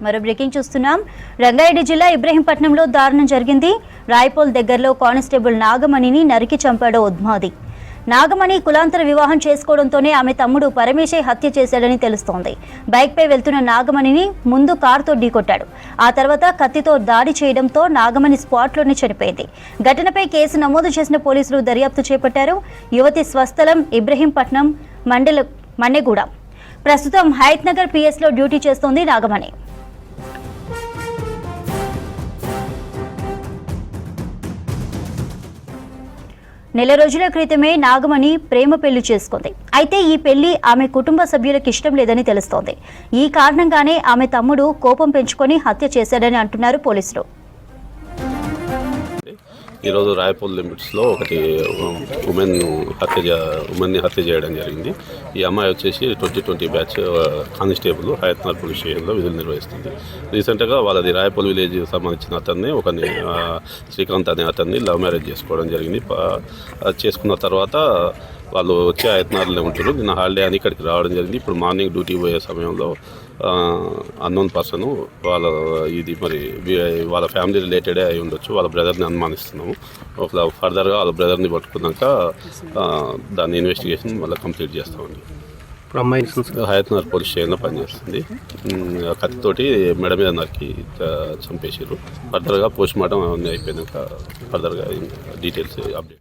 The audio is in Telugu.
మరో బ్రేకింగ్ చూస్తున్నాం. రంగారెడ్డి జిల్లా ఇబ్రహీంపట్నంలో దారుణం జరిగింది. రాయపోల్ దగ్గరలో కానిస్టేబుల్ నాగమణిని నరికి చంపాడు ఉద్మాది. నాగమణి కులాంతర వివాహం చేసుకోవడంతోనే ఆమె తమ్ముడు పరమేశే హత్య చేశాడని తెలుస్తోంది. బైక్పై వెళ్తున్న నాగమణిని ముందు కారుతో ఢీకొట్టాడు. ఆ తర్వాత కత్తితో దాడి చేయడంతో నాగమణి స్పాట్లోనే చనిపోయింది. ఘటనపై కేసు నమోదు చేసిన పోలీసులు దర్యాప్తు చేపట్టారు. యువతి స్వస్థలం ఇబ్రహీంపట్నం మండలం మన్నెగూడ. ప్రస్తుతం హయత్నగర్ పిఎస్లో డ్యూటీ చేస్తోంది నాగమణి. నెల రోజుల క్రితమే నాగమణి ప్రేమ పెళ్లి చేసుకుంది. అయితే ఈ పెళ్లి ఆమె కుటుంబ సభ్యులకు ఇష్టం లేదని తెలుస్తోంది. ఈ కారణంగానే ఆమె తమ్ముడు కోపం పెంచుకొని హత్య చేశాడని అంటున్నారు పోలీసులు. ఈరోజు రాయపూల్ లిమిట్స్లో ఒకటి ఉమెన్ని హత్య చేయడం జరిగింది. ఈ అమ్మాయి వచ్చేసి 2020 బ్యాచ్ కానిస్టేబుల్ హయత్నగర్ పోలీస్ స్టేషన్లో విధులు నిర్వహిస్తుంది. రీసెంట్గా వాళ్ళది రాయపూల్ విలేజ్ సంబంధించిన అతన్ని శ్రీకాంత్ అనే అతన్ని లవ్ మ్యారేజ్ చేసుకోవడం జరిగింది. చేసుకున్న తర్వాత వాళ్ళు వచ్చి హయత్నగర్లో ఉంటారు. నిన్న హాలిడే అని ఇక్కడికి రావడం జరిగింది. ఇప్పుడు మార్నింగ్ డ్యూటీ పోయే సమయంలో అన్నోన్ పర్సన్ వాళ్ళ ఫ్యామిలీ రిలేటెడే అయి ఉండొచ్చు. వాళ్ళ బ్రదర్ని అనుమానిస్తున్నాము. ఫర్దర్గా వాళ్ళ బ్రదర్ని పట్టుకున్నాక దాని ఇన్వెస్టిగేషన్ మళ్ళీ కంప్లీట్ చేస్తామండి. ఇప్పుడు అమ్మాయి హయత్నగర్ పోలీస్ స్టేషన్లో పనిచేస్తుంది. కత్తితోటి మెడ మీద నరికి చంపేసారు. ఫర్దర్గా పోస్ట్ మార్టం అవన్నీ అయిపోయినాక ఫర్దర్గా డీటెయిల్స్ అప్డేట్